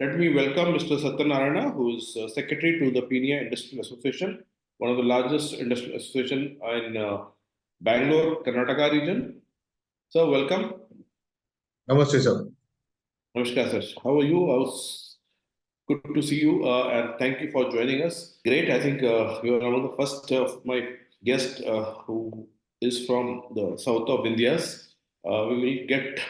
Let me welcome Mr. Sathayanarayna, who is Secretary to the Peenaya Industries Association, one of the largest industrial association in Bangalore, Karnataka region. So, welcome. Namaste, sir. Namaskar, sir. How are you? Good to see you, and thank you for joining us. Great. I think you are one of the first of my guests who is from the south of India. We will get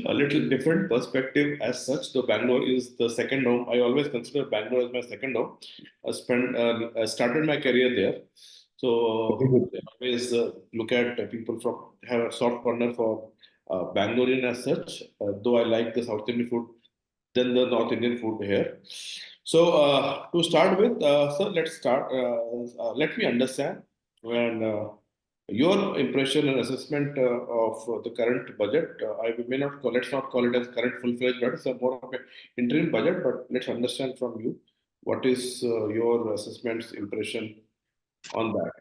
a little different perspective as such. The Bangalore is the second home. I always consider Bangalore as my second home. I started my career there, so I always look at people from have a soft corner for Bangalorean as such. Though I like the South Indian food than the North Indian food here. So to start with, sir, let's start. Let me understand when your impression and assessment of the current budget. I may not call let's not call it as current full-fledged budget. It's a more of an interim budget, but let's understand from you what is your assessment's impression on that.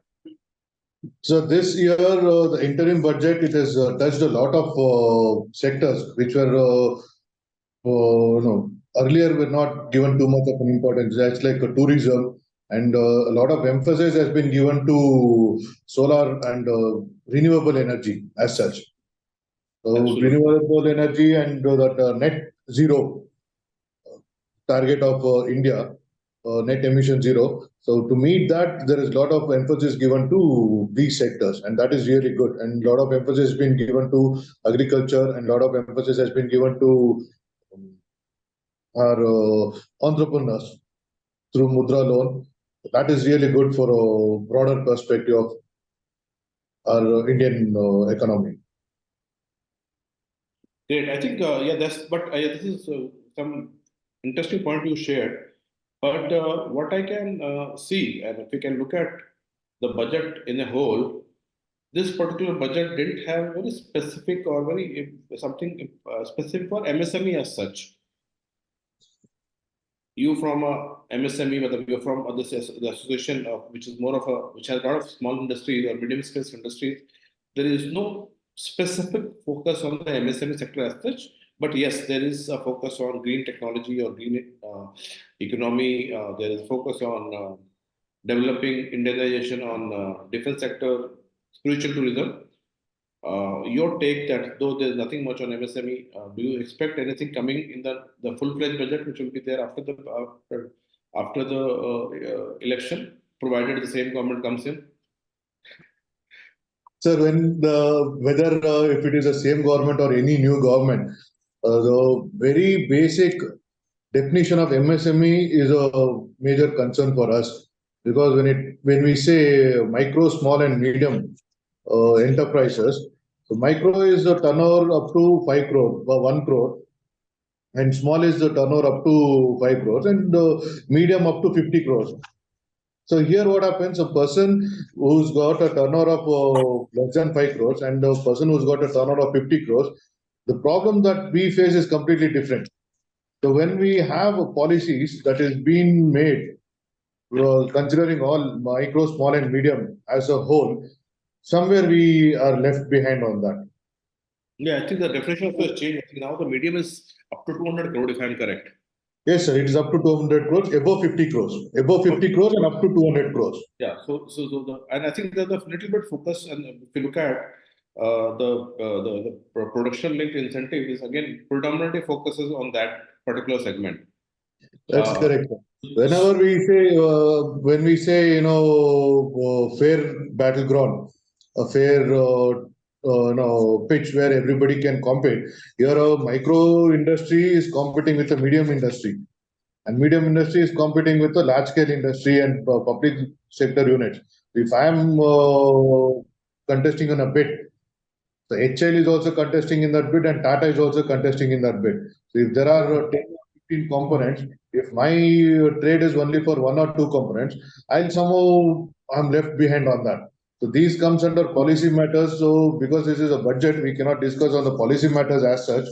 So this year, the interim budget, it has touched a lot of sectors which were, earlier were not given too much of an importance. That's like tourism, and a lot of emphasis has been given to solar and renewable energy as such. So Absolutely. renewable energy and that net zero target of India, net emission zero. So to meet that, there is a lot of emphasis given to these sectors, and that is really good. And a lot of emphasis has been given to agriculture, and a lot of emphasis has been given to our entrepreneurs through Mudra loan. That is really good for a broader perspective of our Indian economy. Great. I think this is some interesting point you shared. But what I can see, and if we can look at the budget in a whole, this particular budget didn't have very specific or very something specific for MSME as such. You from a MSME, whether you're from the association which is more of a which has a lot of small industries or medium scale industries, there is no specific focus on the MSME sector as such. But yes, there is a focus on green technology or green economy. There is focus on developing Indianization on defense sector, spiritual tourism. Your take that though there's nothing much on MSME, do you expect anything coming in the full-fledged budget which will be there after the election, provided the same government comes in? Sir, whether if it is the same government or any new government, the very basic definition of MSME is a major concern for us, because when we say micro, small, and medium enterprises, so micro is the turnover up to 5 crore, 1 crore, and small is the turnover up to 5 crores, and medium up to 50 crores. So here what happens, a person who's got a turnover of less than 5 crores and a person who's got a turnover of 50 crores, the problem that we face is completely different. So when we have policies that is being made, considering all micro, small, and medium as a whole, somewhere we are left behind on that. Yeah, I think the definition of has changed. I think now the medium is up to 200 crore, if I'm correct. Yes, sir. It is up to 200 crores, above 50 crores, above 50 crores, and up to 200 crores. Yeah. And I think that the little bit focus, and if you look at the production linked incentive is again predominantly focuses on that particular segment. That's correct. Whenever when we say, fair battleground, a fair, pitch where everybody can compete, here a micro industry is competing with a medium industry, and medium industry is competing with a large scale industry and public sector units. If I am contesting on a bid, the HL is also contesting in that bid, and Tata is also contesting in that bid. So if there are 10 or 15 components, if my trade is only for one or two components, I'm left behind on that. So these comes under policy matters. So because this is a budget, we cannot discuss on the policy matters as such.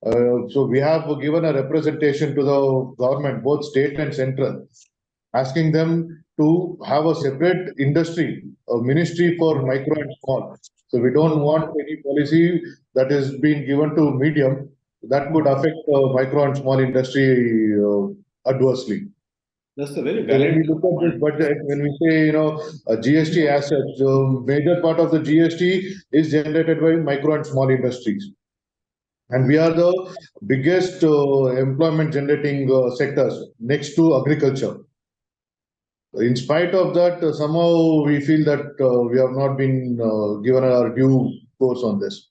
So we have given a representation to the government, both state and central, asking them to have a separate industry, a ministry for micro and small. So we don't want any policy that is being given to medium that could affect micro and small industry adversely. That's a very So when we valid look at this point. budget, when we say, GST assets, the major part of the GST is generated by micro and small industries. And we are the biggest employment generating sectors next to agriculture. In spite of that, somehow we feel that we have not been given our due course on this.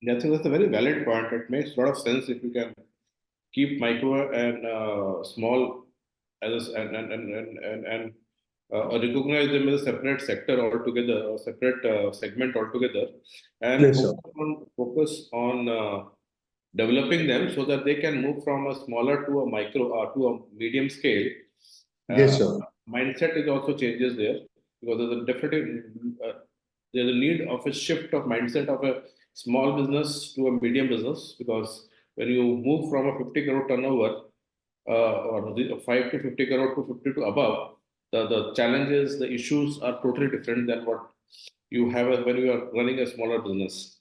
That's a very valid point. It makes a lot of sense if you can keep micro and small as recognize them as a separate sector altogether or separate segment altogether, and Yes, sir. focus on developing them so that they can move from a smaller to a micro to a medium scale. Yes, sir. Mindset is also changes there because there's a need of a shift of mindset of a small business to a medium business, because when you move from a 50 crore turnover or 5 to 50 crore to 50 to above, the challenges, the issues are totally different than what you have when you are running a smaller business.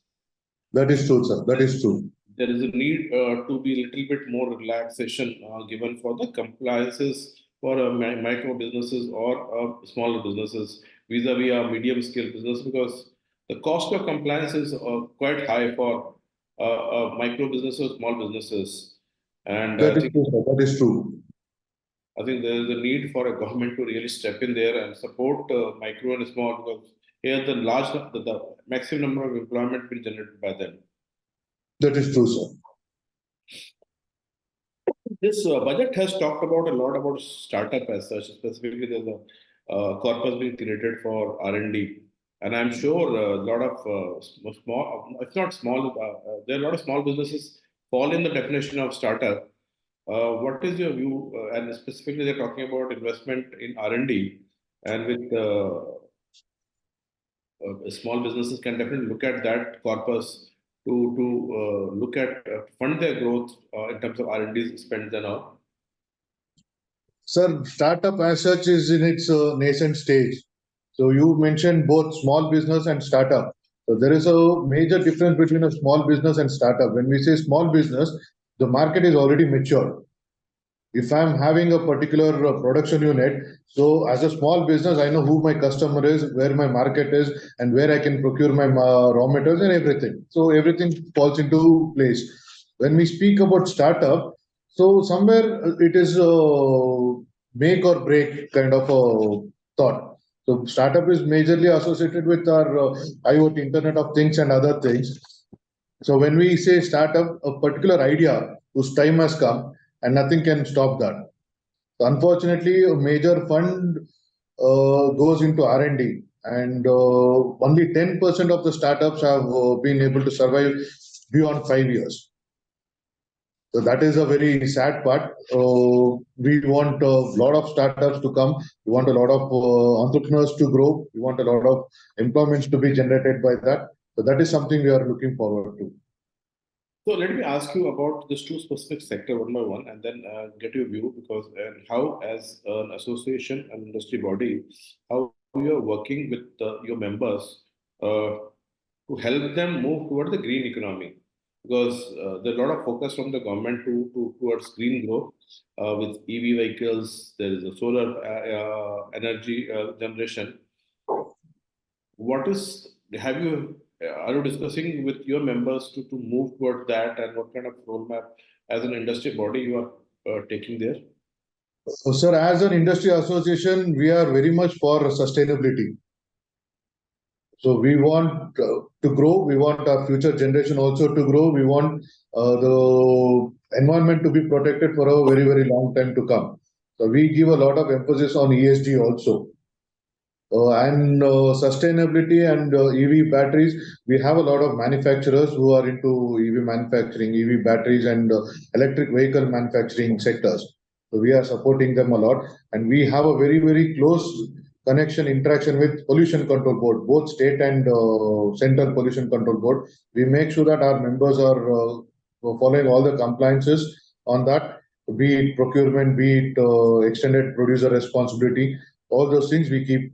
That is true, sir. That is true. There is a need to be a little bit more relaxation given for the compliances for micro businesses or smaller businesses vis-a-vis a medium scale business, because the cost of compliance is quite high for micro businesses, small businesses. And That is true, sir. That is true. I think there is a need for a government to really step in there and support micro and small, because here the maximum number of employment being generated by them. That is true, sir. This budget has talked about a lot about startup as such. Specifically, there's a corpus being created for R&D, and I'm sure a lot of small, if not small, there are a lot of small businesses fall in the definition of startup. What is your view? And specifically, they're talking about investment in R&D, and with small businesses can definitely look at that corpus to look at fund their growth in terms of R&D spends and all. Sir, startup as such is in its nascent stage. So you mentioned both small business and startup. So there is a major difference between a small business and startup. When we say small business, the market is already mature. If I'm having a particular production unit, so as a small business, I know who my customer is, where my market is, and where I can procure my raw materials and everything. So everything falls into place. When we speak about startup, so somewhere it is make or break kind of a thought. So startup is majorly associated with our IoT, Internet of Things and other things. So when we say startup, a particular idea whose time has come and nothing can stop that. So unfortunately, a major fund goes into R&D, and only 10% of the startups have been able to survive beyond 5 years. So that is a very sad part. We want a lot of startups to come. We want a lot of entrepreneurs to grow. We want a lot of employments to be generated by that. So that is something we are looking forward to. So let me ask you about this two specific sector one by one, and then get your view, because how, as an association and industry body, how you are working with your members to help them move toward the green economy, because there's a lot of focus from the government towards green growth with EV vehicles. There is a solar energy generation. What is have you are you discussing with your members to move toward that, and what kind of roadmap as an industry body you are taking there? So, sir, as an industry association, we are very much for sustainability. So we want to grow. We want our future generation also to grow. We want the environment to be protected for a very, very long time to come. So we give a lot of emphasis on ESG also. And sustainability and EV batteries, we have a lot of manufacturers who are into EV manufacturing, EV batteries and electric vehicle manufacturing sectors. So we are supporting them a lot, and we have a very, very close connection, interaction with pollution control board, both state and central pollution control board. We make sure that our members are following all the compliances on that, be it procurement, be it extended producer responsibility, all those things we keep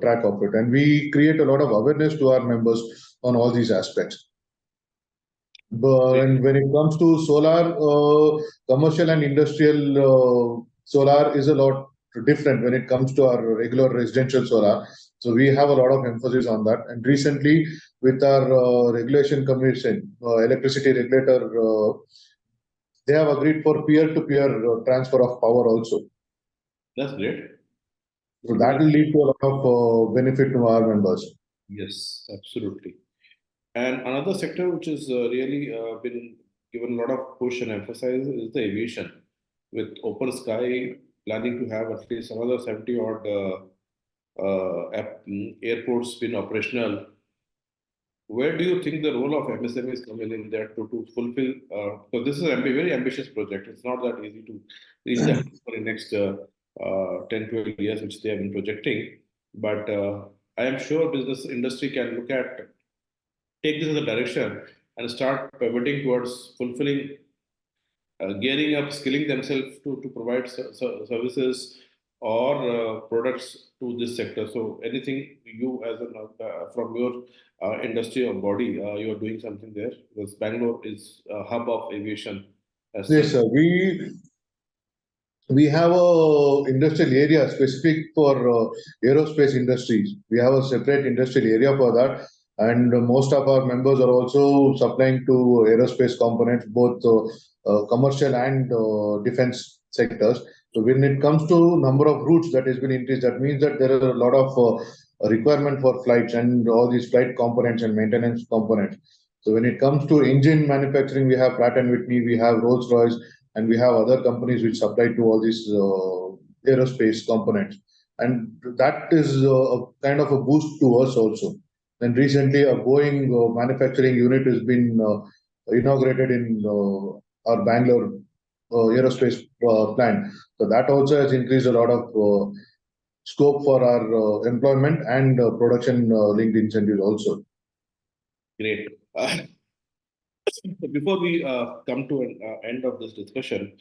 track of it, and we create a lot of awareness to our members on all these aspects. And when it comes to solar, commercial and industrial solar is a lot different when it comes to our regular residential solar. So we have a lot of emphasis on that. And recently, with our regulation commission, electricity regulator, they have agreed for peer-to-peer transfer of power also. That's great. So that will lead to a lot of benefit to our members. Yes, absolutely. And another sector which has really been given a lot of push and emphasis is the aviation. With Open Sky planning to have at least another 70 odd airports been operational, where do you think the role of MSMEs come in there to fulfill? Because this is a very ambitious project. It's not that easy to reach that for the next 10, 12 years, which they have been projecting. But I am sure business industry can look at, take this as a direction and start pivoting towards fulfilling, gearing up, skilling themselves to provide services or products to this sector. So, anything you as an from your industry or body, you are doing something there because Bangalore is a hub of aviation as Yes, such. sir. We have a industrial area specific for aerospace industries. We have a separate industrial area for that, and most of our members are also supplying to aerospace components, both commercial and defense sectors. So when it comes to number of routes that has been increased, that means that there are a lot of requirement for flights and all these flight components and maintenance components. So when it comes to engine manufacturing, we have Pratt and Whitney, we have Rolls-Royce, and we have other companies which supply to all these aerospace components, and that is a kind of a boost to us also. And recently, a Boeing manufacturing unit has been inaugurated in our Bangalore aerospace plant. So that also has increased a lot of scope for our employment and production linked incentives also. Great. Before we come to an end of this discussion,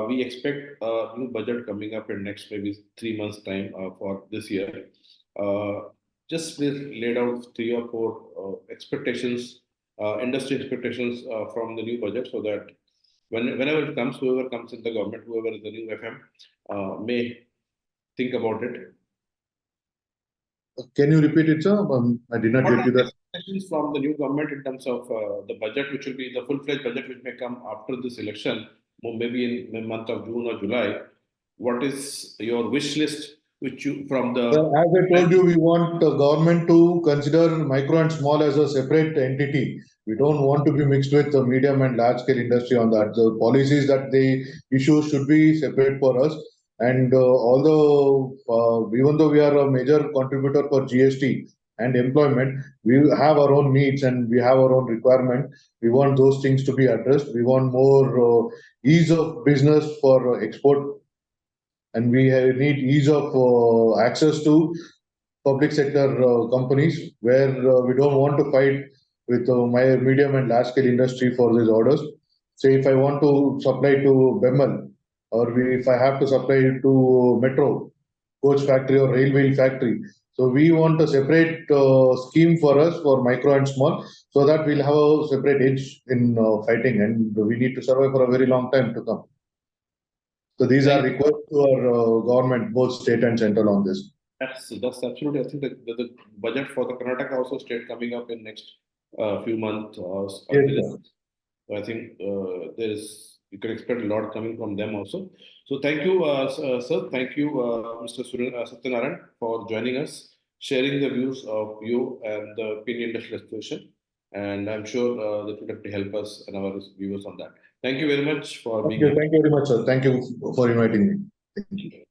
we expect a new budget coming up in next maybe 3 months' time for this year. Just please laid out 3 or 4 expectations, industry expectations from the new budget, so that whenever it comes, whoever comes in the government, whoever is the new FM, may think about it. Can you repeat it, sir? I did not What get are you the that. expectations from the new government in terms of the budget, which will be the full-fledged budget, which may come after this election, maybe in the month of June or July? What is your wish list, which you from Well, the as I told you, we want the government to consider micro and small as a separate entity. We don't want to be mixed with the medium and large scale industry on that. The policies that they issue should be separate for us. And although, even though we are a major contributor for GST and employment, we have our own needs and we have our own requirement. We want those things to be addressed. We want more ease of business for export, and we need ease of access to public sector companies, where we don't want to fight with my medium and large scale industry for these orders. Say if I want to supply to Bemal, or if I have to supply to Metro coach factory or railway factory. So we want a separate scheme for us for micro and small, so that we'll have a separate edge in fighting, and we need to survive for a very long time to come. So these are thank requests to our government, both state and central, on this. that's absolutely. I think the budget for the Karnataka also state coming up in next few months. Yes, sir. I think there is, you can expect a lot coming from them also. So thank you, sir. Thank you, Mr. Sathayanarayna, for joining us, sharing the views of you and the Peenaya Industries Association. And I'm sure that will definitely help us and our viewers on that. Thank you very much for being here. Thank you very much, sir. Thank you for inviting me. Thank you.